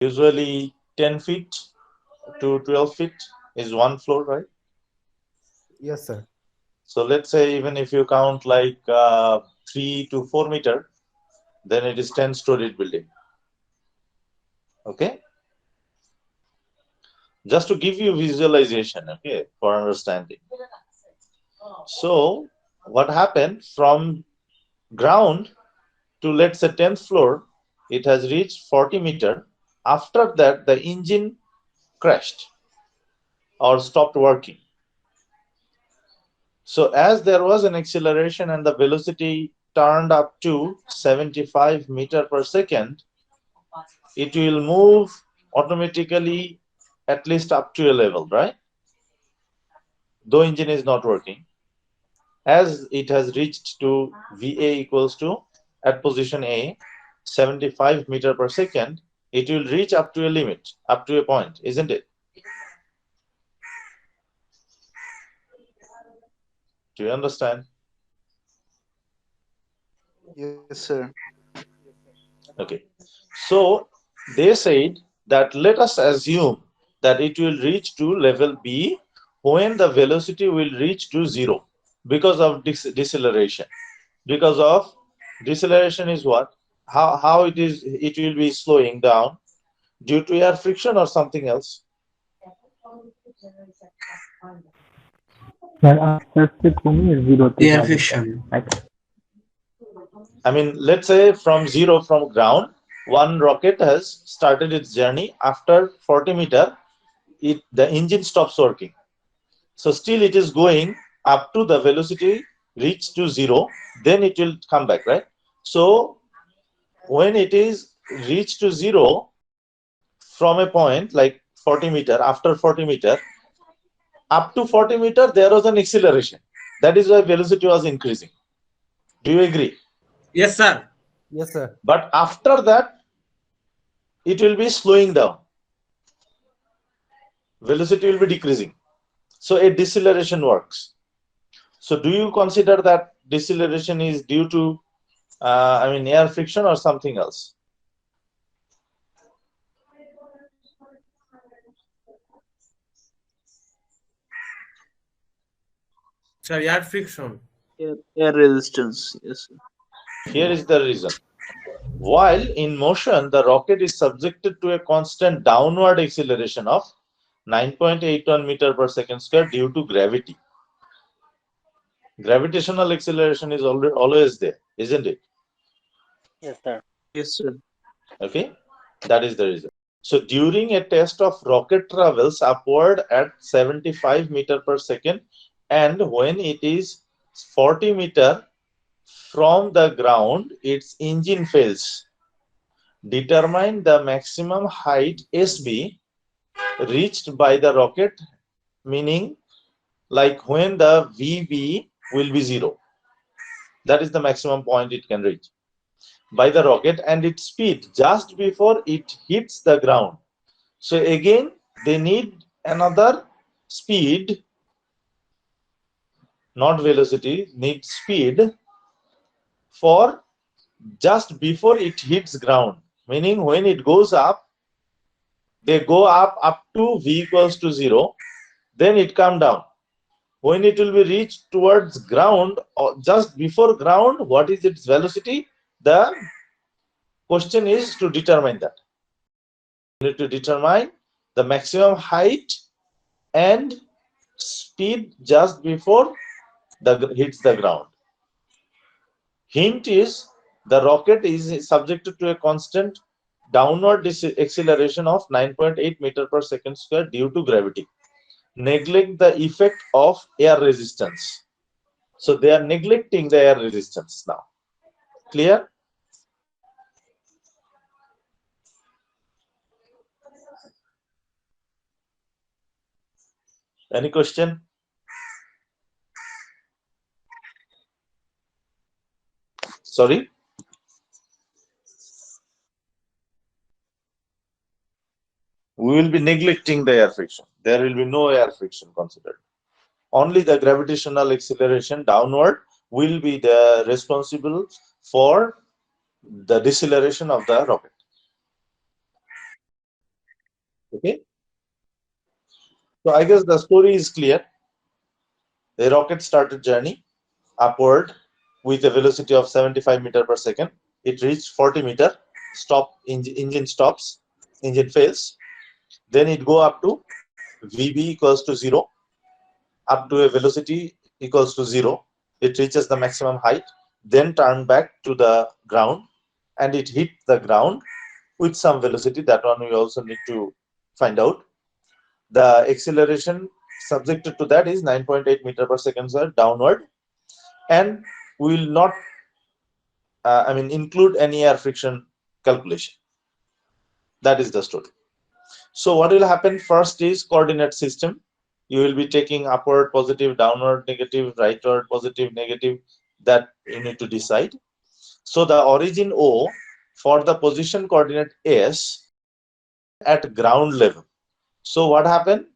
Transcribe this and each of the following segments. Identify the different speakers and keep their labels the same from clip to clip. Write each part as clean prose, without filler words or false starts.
Speaker 1: Usually 10 feet to 12 feet is one floor, right?
Speaker 2: Yes, sir.
Speaker 1: So let's say even if you count like 3 to 4 meter, then it is 10-storied building. Okay, just to give you visualization, okay, for understanding. So what happened from ground to, let's say, 10th floor, it has reached 40 meter. After that, the engine crashed or stopped working. So as there was an acceleration and the velocity turned up to 75 meter per second, it will move automatically at least up to a level, right? Though engine is not working. As it has reached to VA equals to, at position A, 75 meter per second, it will reach up to a limit, up to a point, isn't it? Do you understand?
Speaker 3: Yes, sir.
Speaker 1: Okay. So they said that let us assume that it will reach to level B when the velocity will reach to 0 because of deceleration. Because of deceleration is what? How it will be slowing down due to air friction or something else?
Speaker 4: Sir আস্তে আস্তে কমিয়ে জিরোতে
Speaker 5: Air
Speaker 4: যাবে sir.
Speaker 5: fiction.
Speaker 1: I mean, let's say from 0, from ground, one rocket has started its journey. After 40 meter, the engine stops working. So still it is going up to the velocity reach to 0, then it will come back, right? So when it is reached to 0 from a point like 40 meter, after 40 meter, up to 40 meter, there was an acceleration. That is why velocity was increasing. Do you agree?
Speaker 5: Yes, sir.
Speaker 2: Yes, sir.
Speaker 1: But after that, it will be slowing down. Velocity will be decreasing. So a deceleration works. So do you consider that deceleration is due to, air friction or something else?
Speaker 5: Sir, air friction.
Speaker 3: Air resistance. Yes, sir.
Speaker 1: Here is the reason. While in motion, the rocket is subjected to a constant downward acceleration of 9.81 meter per second square due to gravity. Gravitational acceleration is always there, isn't it?
Speaker 6: Yes, sir.
Speaker 3: Yes, sir.
Speaker 1: Okay, that is the reason. So during a test of rocket travels upward at 75 meter per second, and when it is 40 meter from the ground, its engine fails. Determine the maximum height SB reached by the rocket, meaning like when the VB will be 0. That is the maximum point it can reach by the rocket, and its speed just before it hits the ground. So again, they need another speed, not velocity, need speed for just before it hits ground. Meaning when it goes up, they go up to V equals to 0, then it come down. When it will be reached towards ground or just before ground, what is its velocity? The question is to determine that. You need to determine the maximum height and speed just before hits the ground. Hint is the rocket is subjected to a constant downward acceleration of 9.8 meter per second square due to gravity. Neglect the effect of air resistance. So they are neglecting the air resistance now. Clear? Any question? Sorry? We will be neglecting the air friction. There will be no air friction considered. Only the gravitational acceleration downward will be the responsible for the deceleration of the rocket. Okay. So I guess the story is clear. The rocket started journey upward with a velocity of 75 meter per second. It reached 40 meter. Engine stops. Engine fails. Then it go up to VB equals to 0, up to a velocity equals to 0. It reaches the maximum height, then turn back to the ground, and it hit the ground with some velocity. That one we also need to find out. The acceleration subjected to that is 9.8 meter per second square downward, and we will not include any air friction calculation. That is the story. So what will happen first is coordinate system. You will be taking upward positive, downward negative, rightward positive, negative. That you need to decide. So the origin O for the position coordinate S at ground level. So what happened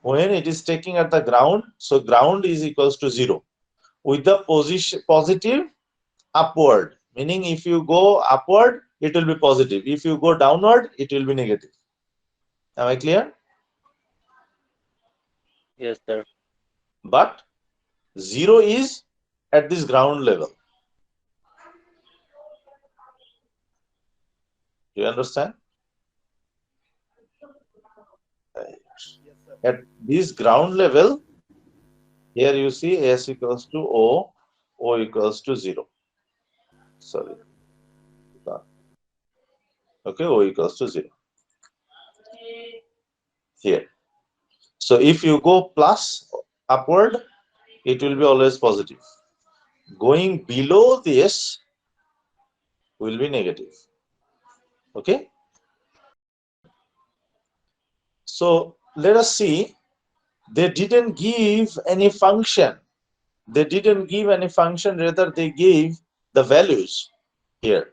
Speaker 1: when it is taking at the ground? So ground is equals to 0 with the position positive upward, meaning if you go upward it will be positive, if you go downward it will be negative. Am I clear?
Speaker 6: Yes, sir.
Speaker 1: But 0 is at this ground level. You understand? At this ground level, here you see S equals to O, O equals to 0. Sorry. Okay, O equals to 0. Here. So if you go plus upward, it will be always positive. Going below this will be negative. Okay. So let us see. They didn't give any function. They didn't give any function, rather they gave the values here.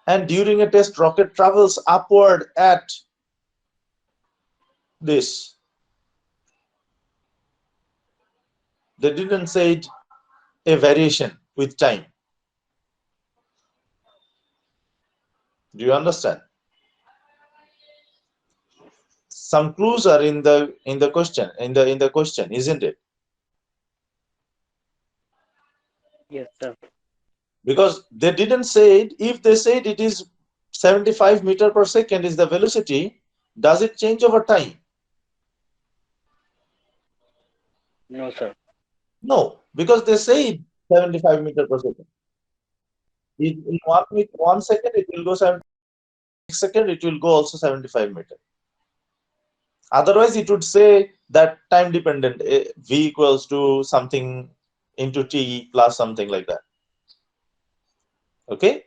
Speaker 1: And during a test, rocket travels upward at this. They didn't say it a variation with time. Do you understand? Some clues are in the question, in the question, isn't it?
Speaker 6: Yes, sir.
Speaker 1: Because they didn't say it. If they said it is 75 meter per second is the velocity, does it change over time?
Speaker 6: No, sir.
Speaker 1: No, because they say 75 meter per second. In 1 second it will go 75. Next second it will go also 75 meter. Otherwise it would say that time dependent, v equals to something into t plus something like that. Okay,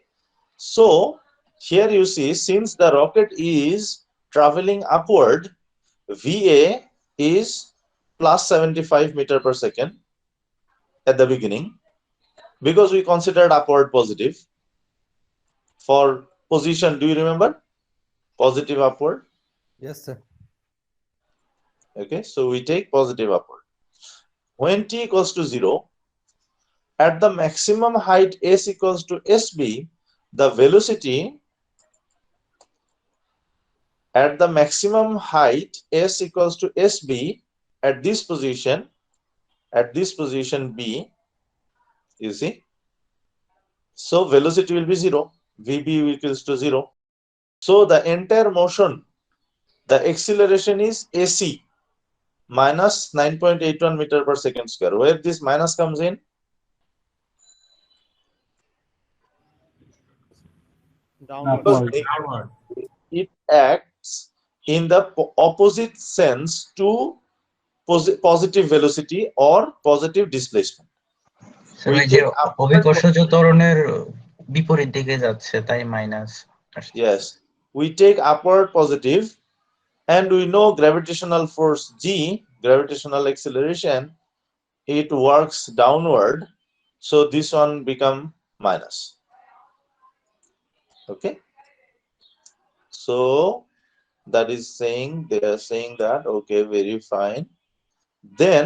Speaker 1: so here you see, since the rocket is traveling upward, va is plus 75 meter per second at the beginning, because we considered upward positive for position. Do you remember? Positive upward.
Speaker 2: Yes, sir.
Speaker 1: Okay, so we take positive upward. When t equals to 0, at the maximum height s equals to sb, the velocity at the maximum height s equals to sb at this position b, you see, so velocity will be 0, vb equals to 0. So the entire motion, the acceleration is ac minus 9.81 meter per second square. Where this minus comes in? Because
Speaker 4: Upward.
Speaker 5: Downward.
Speaker 1: it acts in the opposite sense to positive velocity or positive displacement.
Speaker 7: Sir
Speaker 1: We
Speaker 7: ওই যে
Speaker 1: take upward,
Speaker 7: অভিকর্ষজ ত্বরণের বিপরীত দিকে যাচ্ছে তাই minus.
Speaker 1: yes, we take upward positive, and we know gravitational force g, gravitational acceleration, it works downward, so this one become minus. Okay, so that is saying, they are saying that, okay, very fine. Then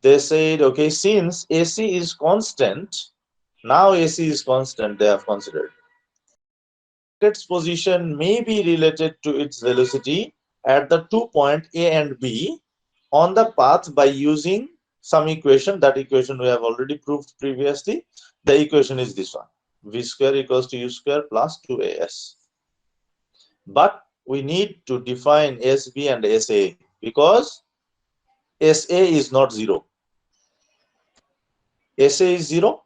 Speaker 1: they said, okay, since ac is constant, now ac is constant, they have considered. rocket's position may be related to its velocity at the 2 points A and B on the path by using some equation. That equation we have already proved previously. The equation is this one: v square equals to u square plus 2as. But we need to define SB and SA because SA is not 0. SA is 0.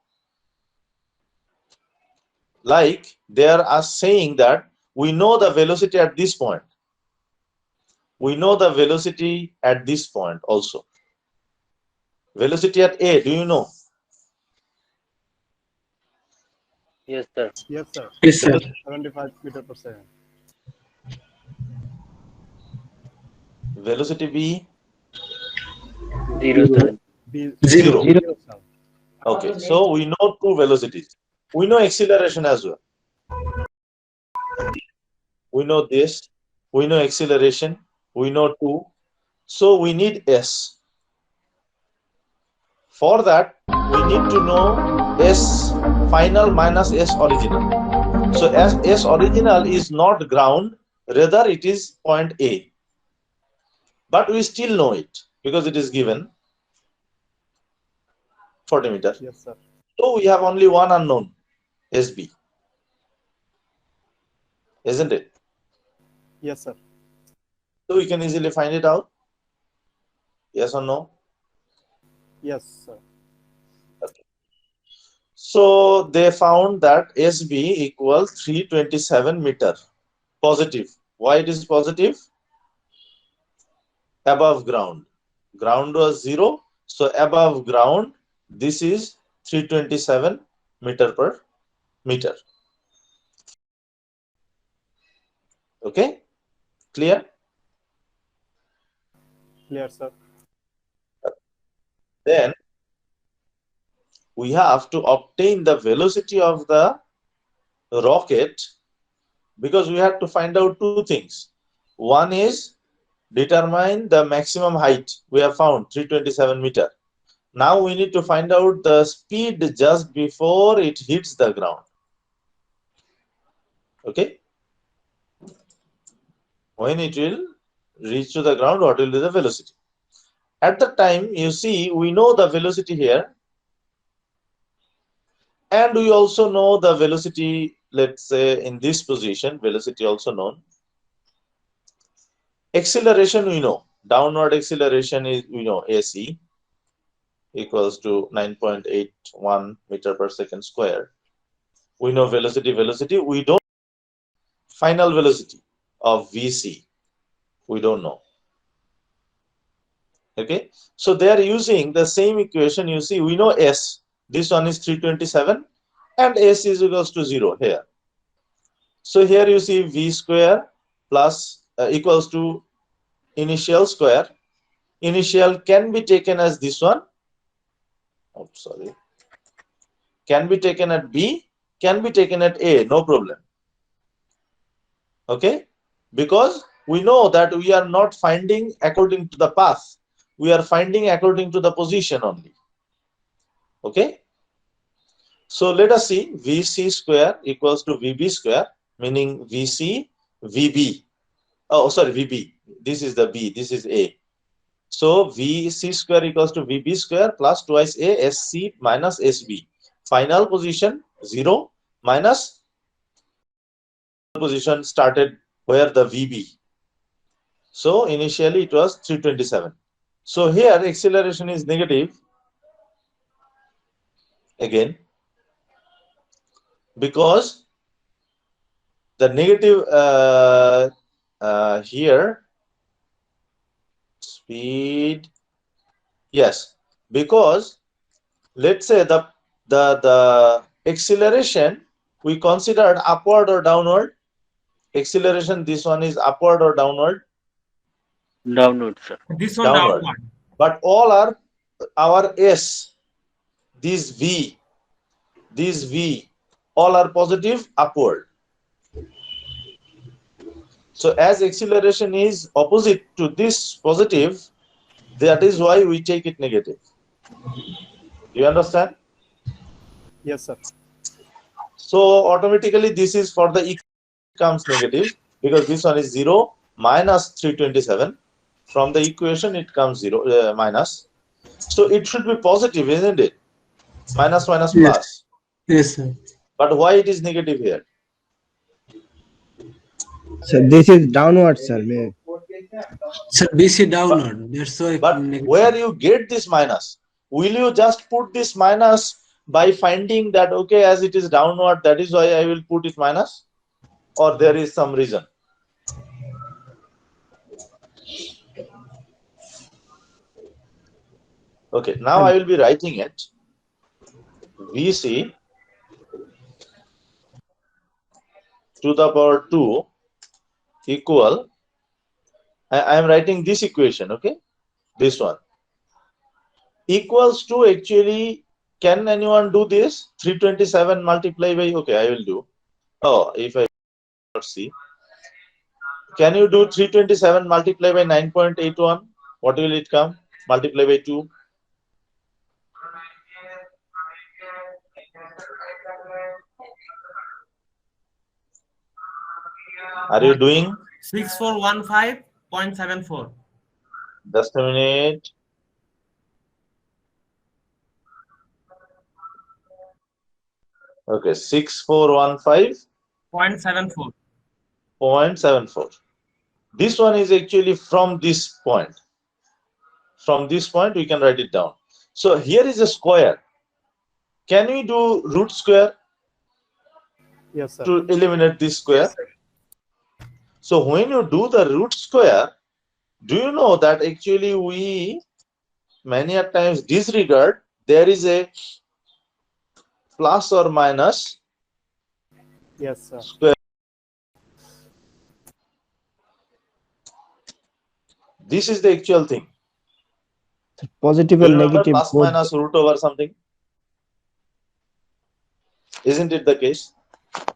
Speaker 1: Like they are saying that we know the velocity at this point. We know the velocity at this point also. Velocity at A, do you know?
Speaker 6: Yes, sir.
Speaker 2: Yes, sir.
Speaker 5: Yes, sir.
Speaker 2: 75 meter per second.
Speaker 1: Velocity B?
Speaker 6: 0, sir.
Speaker 5: Zero.
Speaker 2: Zero, sir.
Speaker 1: Okay, so we know two velocities. We know acceleration as well. We know this. We know acceleration. We know 2. So we need S. For that, we need to know S final minus S original. So S original is not ground, rather it is point A. But we still know it because it is given 40 meters.
Speaker 2: Yes, sir.
Speaker 1: So we have only one unknown, SB. Isn't it?
Speaker 2: Yes, sir.
Speaker 1: So we can easily find it out. Yes or no?
Speaker 2: Yes, sir.
Speaker 1: So they found that SB equals 327 meter. Positive. Why it is positive? Above ground. Ground was 0. So above ground, this is 327 meter per meter. Okay? Clear?
Speaker 2: Clear, sir.
Speaker 1: Then we have to obtain the velocity of the rocket because we have to find out two things. One is determine the maximum height. We have found 327 meter. Now we need to find out the speed just before it hits the ground. Okay? When it will reach to the ground, what will be the velocity? At the time, you see, we know the velocity here. And we also know the velocity, let's say in this position, velocity also known. Acceleration we know. Downward acceleration is, we know, AC equals to 9.81 meter per second square. We know velocity. We don't final velocity of VC. We don't know. Okay. So they are using the same equation. You see, we know S. This one is 327 and S is equals to 0 here. So here you see V square plus equals to initial square. Initial can be taken as this one. Oh, sorry. Can be taken at B, can be taken at A, no problem. Okay? Because we know that we are not finding according to the path. We are finding according to the position only. Okay? So let us see VC square equals to VB square, meaning VC, VB. Oh, sorry, VB. This is the B, this is A. So VC square equals to VB square plus twice A SC minus SB. Final position 0 minus position started where the VB. So initially it was 327. So here acceleration is negative again because the negative here speed, yes, because let's say the acceleration we considered upward or downward. Acceleration, this one is upward or downward?
Speaker 6: Downward, sir.
Speaker 5: This one
Speaker 1: Downward.
Speaker 5: downward.
Speaker 1: But all are our S, this V, all are positive upward. So as acceleration is opposite to this positive, that is why we take it negative. You understand?
Speaker 2: Yes, sir.
Speaker 1: So automatically this is for the becomes negative because this one is 0 minus 327. From the equation, it comes 0 minus. So it should be positive, isn't it? Minus minus
Speaker 8: Yes.
Speaker 1: plus.
Speaker 8: Yes, sir.
Speaker 1: But why it is negative here?
Speaker 9: So this is downward, sir.
Speaker 8: Sir, BC downward. That's why.
Speaker 1: But where you get this minus? Will you just put this minus by finding that, okay, as it is downward, that is why I will put it minus? Or there is some reason? Okay, now I will be writing it. VC to the power 2 equal, I am writing this equation, okay, this one, equals to, actually, can anyone do this? 327 multiplied by, okay, I will do. Oh, if I not see, can you do 327 multiplied by 9.81? What will it come? Multiply by 2. Are you doing?
Speaker 5: 6415.74.
Speaker 1: Just a minute. Okay, 6415.74.
Speaker 5: 0.74.
Speaker 1: This one is actually from this point. From this point, we can write it down. So here is a square. Can we do root square?
Speaker 2: Yes, sir.
Speaker 1: To eliminate this square? So when you do the root square, do you know that actually we many a times disregard there is a plus or minus
Speaker 2: Yes, sir.
Speaker 1: square. This is the actual thing.
Speaker 9: Positive
Speaker 1: Do you
Speaker 9: and
Speaker 1: remember
Speaker 9: negative.
Speaker 1: plus
Speaker 9: both.
Speaker 1: minus root over something? Isn't it the case?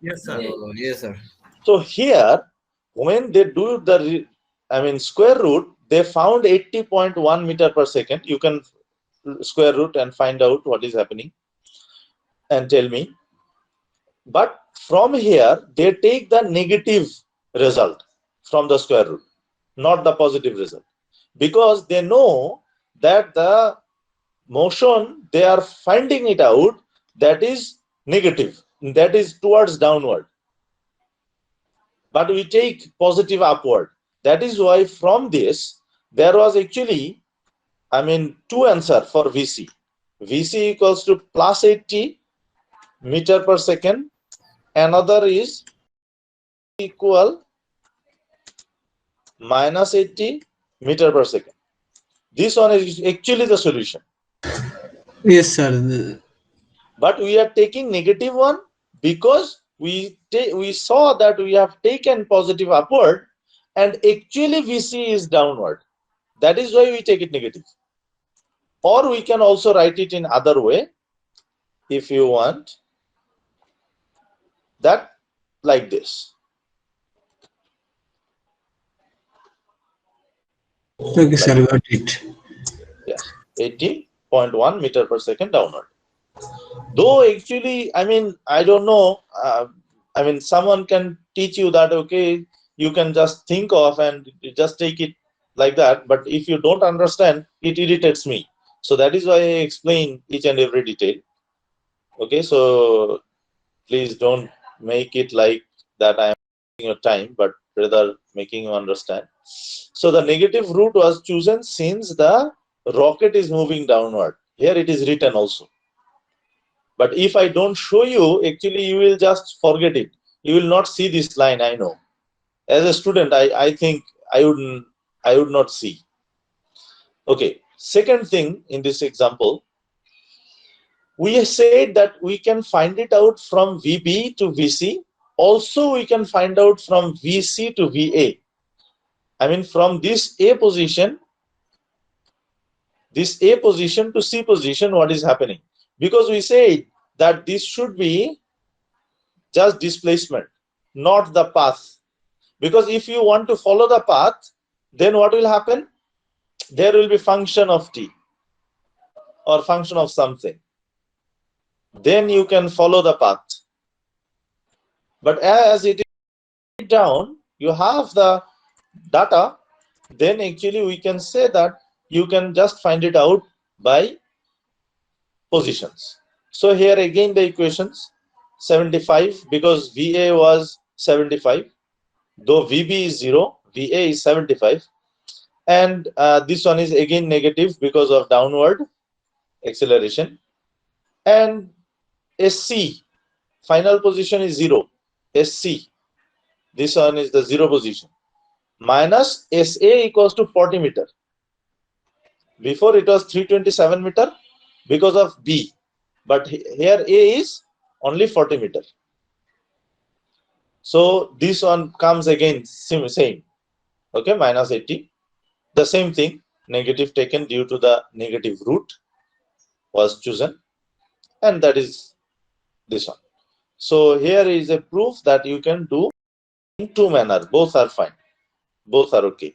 Speaker 5: Yes, sir.
Speaker 7: Yes, sir.
Speaker 1: So here, when they do the, square root, they found 80.1 meter per second. You can square root and find out what is happening and tell me. But from here, they take the negative result from the square root, not the positive result, because they know that the motion they are finding it out, that is negative, that is towards downward. But we take positive upward. That is why from this, there was actually, two answers for VC. VC equals to plus 80 meter per second. Another is equal minus 80 meter per second. This one is actually the solution.
Speaker 8: Yes, sir.
Speaker 1: But we are taking negative one because we saw that we have taken positive upward and actually VC is downward. That is why we take it negative. Or we can also write it in other way if you want, that like this.
Speaker 8: Okay, sir, got it.
Speaker 1: Yes, 80.1 meter per second downward. Though actually, I don't know, someone can teach you that, okay, you can just think of and just take it like that. But if you don't understand, it irritates me. So that is why I explain each and every detail. Okay, so please don't make it like that I am wasting your time, but rather making you understand. So the negative route was chosen since the rocket is moving downward. Here it is written also. But if I don't show you, actually you will just forget it. You will not see this line, I know. As a student, I think I would not see. Okay, second thing in this example, we said that we can find it out from VB to VC. Also, we can find out from VC to VA. From this A position to C position, what is happening? Because we say that this should be just displacement, not the path. Because if you want to follow the path, then what will happen? There will be function of t or function of something. Then you can follow the path. But as it is it down, you have the data, then actually we can say that you can just find it out by positions. So here again the equations 75, because VA was 75, though VB is 0, VA is 75, and this one is again negative because of downward acceleration, and SC final position is 0, SC, this one is the 0 position, minus SA equals to 40 meter. Before it was 327 meter because of B, but here A is only 40 meter. So this one comes again same, okay, minus 80. The same thing, negative taken due to the negative root was chosen, and that is this one. So here is a proof that you can do in two manner. Both are fine. Both are okay.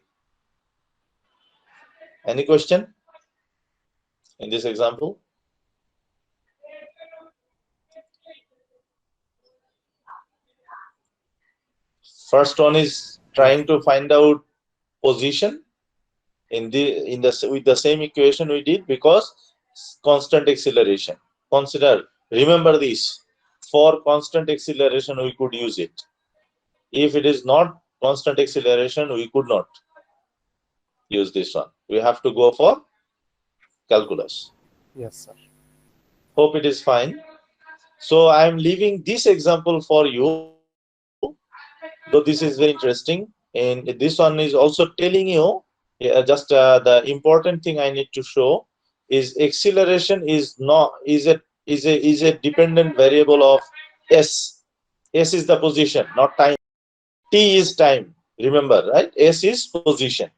Speaker 1: Any question in this example? First one is trying to find out position in the with the same equation we did, because constant acceleration. Consider, remember this, for constant acceleration we could use it. If it is not constant acceleration, we could not use this one. We have to go for calculus.
Speaker 2: Yes, sir.
Speaker 1: Hope it is fine. So I am leaving this example for you, though this is very interesting, and this one is also telling you just the important thing I need to show is acceleration is a dependent variable of s. S is the position, not time. T is time. Remember, right? S is position.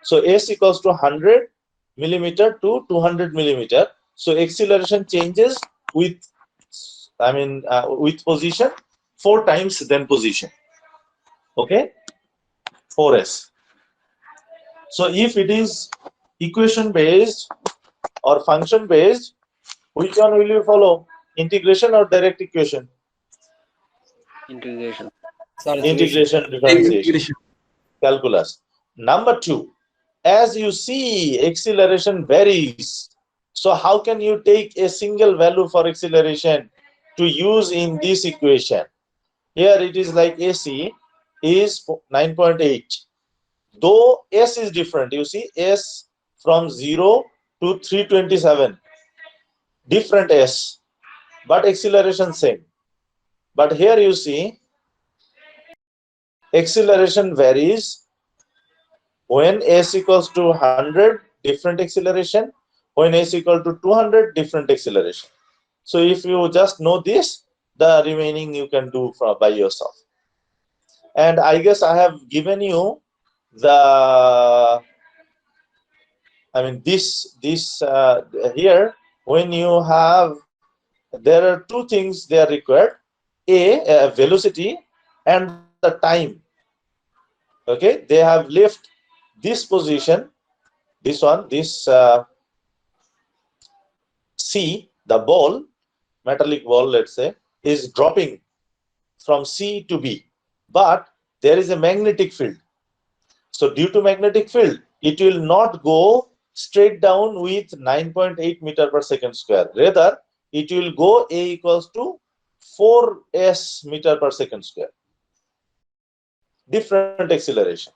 Speaker 1: So S equals to 100 millimeter to 200 millimeter. So acceleration changes with, with position 4 times than position. Okay, 4s. So if it is equation based or function based, which one will you follow? Integration or direct equation?
Speaker 6: Integration.
Speaker 1: Integration, differentiation,
Speaker 8: Integration.
Speaker 1: calculus. Number 2, as you see, acceleration varies. So how can you take a single value for acceleration to use in this equation? Here it is like AC is 9.8. Though S is different, you see, S from 0 to 327, different S, but acceleration same. But here you see, acceleration varies. When S equals to 100, different acceleration. When S equal to 200, different acceleration. So if you just know this, the remaining you can do by yourself. And I guess I have given you the, this here, when you have, there are two things they are required: a velocity and the time. Okay, they have left this position, this one, this C, the ball, metallic ball, let's say, is dropping from C to B, but there is a magnetic field. So due to magnetic field, it will not go straight down with 9.8 meter per second square. Rather, it will go A equals to 4s meter per second square. Different acceleration.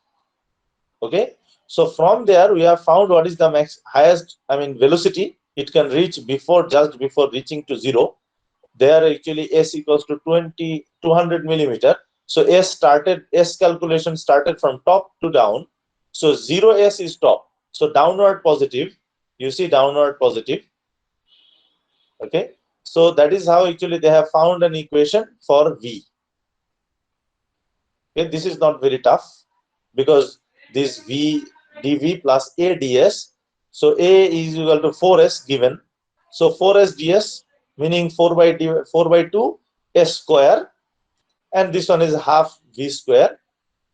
Speaker 1: Okay, so from there we have found what is the highest velocity it can reach just before reaching to 0. There actually S equals to 200 millimeter. So S calculation started from top to down. So 0s is top, so downward positive, you see, downward positive. Okay, so that is how actually they have found an equation for V. Okay, this is not very tough, because this V dV plus A ds, so A is equal to 4s given, so 4s ds meaning 4 by 2 s square, and this one is half V square.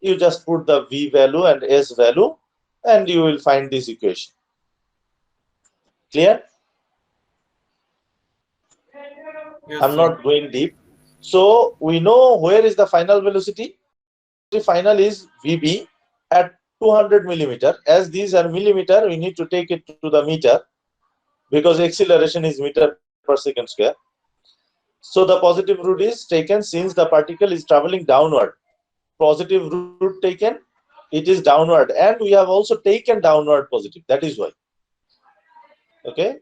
Speaker 1: You just put the V value and S value and you will find this equation. Clear?
Speaker 7: Yes,
Speaker 1: I'm
Speaker 7: sir.
Speaker 1: not going deep. So we know where is the final velocity. final is VB at 200 millimeter. As these are millimeter, we need to take it to the meter because acceleration is meter per second square. So the positive root is taken since the particle is traveling downward. Positive root taken, it is downward, and we have also taken downward positive. That is why. Okay.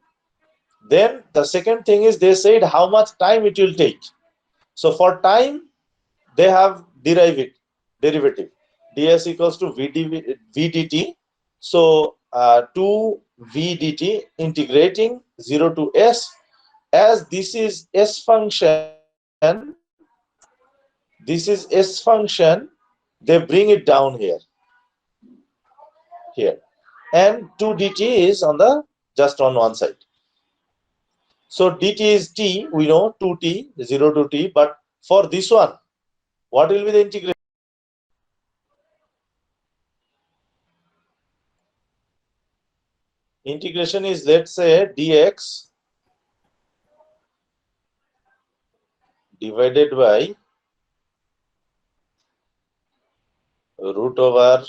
Speaker 1: Then the second thing is they said how much time it will take. So for time, they have derivative ds equals to vdt. So 2 vdt integrating 0 to s. As this is s function, they bring it down here, and 2 dt is on the just on one side. So dt is t, we know 2t, 0 to t, but for this one, what will be the integration? Integration is, let's say, dx divided by root over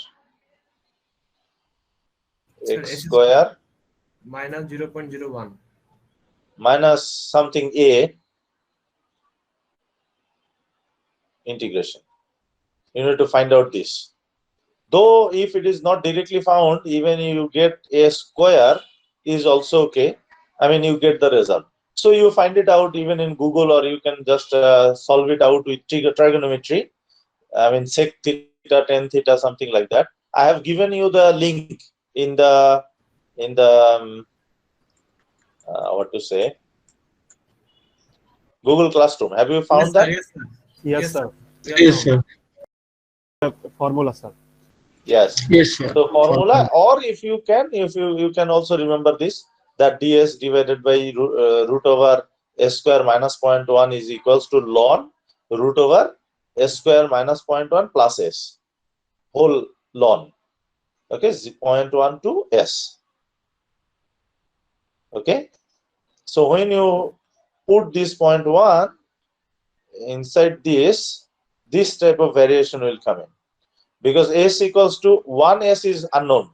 Speaker 1: x square
Speaker 5: minus 0.01
Speaker 1: minus something a integration. You need to find out this. Though if it is not directly found, even you get a square is also okay. I mean, you get the result. So you find it out even in Google, or you can just solve it out with trigonometry. I mean, sec theta, tan theta, something like that. I have given you the link in the what to say, Google Classroom. Have you found that?
Speaker 2: Yes, sir.
Speaker 8: Yes, sir.
Speaker 2: Formula, sir.
Speaker 1: Yes.
Speaker 8: Yes, sir.
Speaker 1: So formula, or if you can also remember this, that ds divided by root over s square minus 0.1 is equals to ln root over s square minus 0.1 plus s whole ln. Okay, 0.1 to s. Okay. So when you put this 0.1 inside this type of variation will come in, because s equals to 1s is unknown.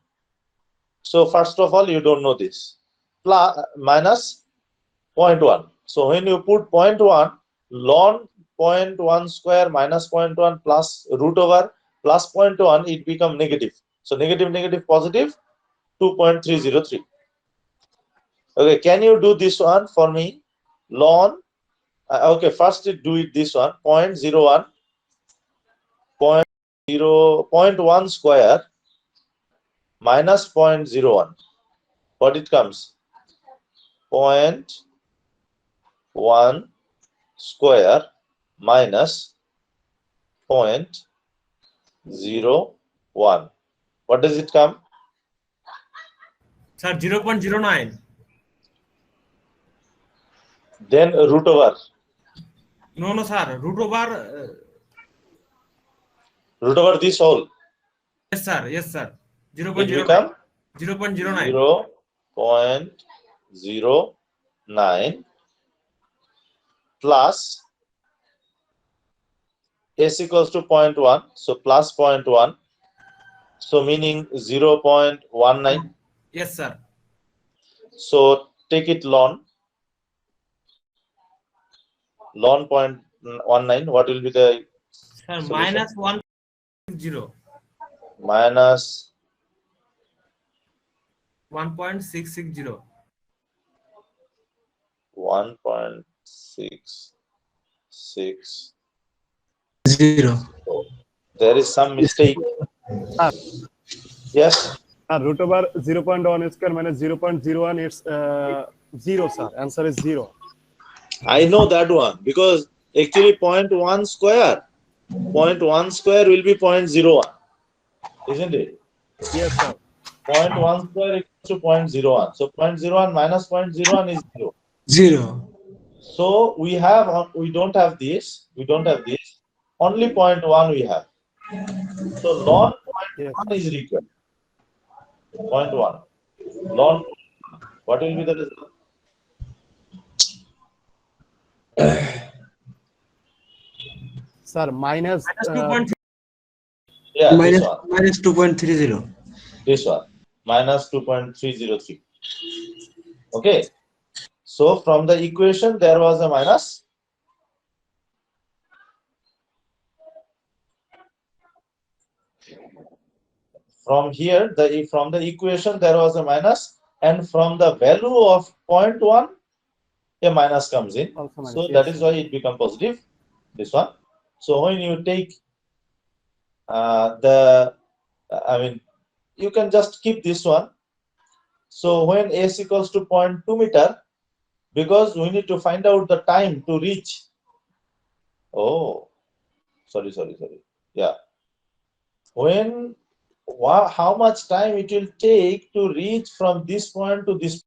Speaker 1: So first of all, you don't know this. Plus minus 0.1. So when you put 0.1, ln 0.1 square minus 0.1 plus root over plus 0.1, it become negative. So negative positive 2.303. Okay, can you do this one for me? Ln okay, first do it this one, 0.01 0.1 square minus 0.01. What it comes? 0.1 square minus 0.01. What does it come?
Speaker 5: sir 0.09
Speaker 1: Then root over
Speaker 5: no sir root over
Speaker 1: this whole.
Speaker 5: yes sir
Speaker 1: It
Speaker 5: 0.09
Speaker 1: become
Speaker 5: 0.09
Speaker 1: 0.09 plus s equals to 0.1, so plus 0.1, so meaning 0.19.
Speaker 5: yes sir
Speaker 1: So take it ln 0.19. What will be the
Speaker 5: sir
Speaker 1: solution?
Speaker 5: minus 1.0
Speaker 1: Minus
Speaker 5: 1.660
Speaker 1: 1.66.
Speaker 8: 0.
Speaker 1: There is some mistake. Yes.
Speaker 2: Root over 0.1 square minus 0.01, it's 0, sir. Answer is 0.
Speaker 1: I know that one, because actually 0.1 square will be 0.01, isn't it?
Speaker 2: Yes, sir.
Speaker 1: 0.1 square equals to 0.01. So 0.01 minus 0.01 is 0.
Speaker 8: 0.
Speaker 1: So we don't have this. Only 0.1 we have. So ln 0.1 is required. 0.1. Ln, what will be the result?
Speaker 2: Sir, minus
Speaker 5: 2.3
Speaker 1: Yeah,
Speaker 8: minus
Speaker 1: this one.
Speaker 8: minus 2.30.
Speaker 1: This one. Minus 2.303. Okay. So from the equation, there was a minus. From here, from the equation, there was a minus, and from the value of 0.1, a minus comes in.
Speaker 2: Also minus,
Speaker 1: So
Speaker 2: yes,
Speaker 1: that is
Speaker 2: sir.
Speaker 1: why it becomes positive. This one. So when you take you can just keep this one. So when s equals to 0.2 meter, because we need to find out the time to reach. Oh, sorry. Yeah. How much time it will take to reach from this point to this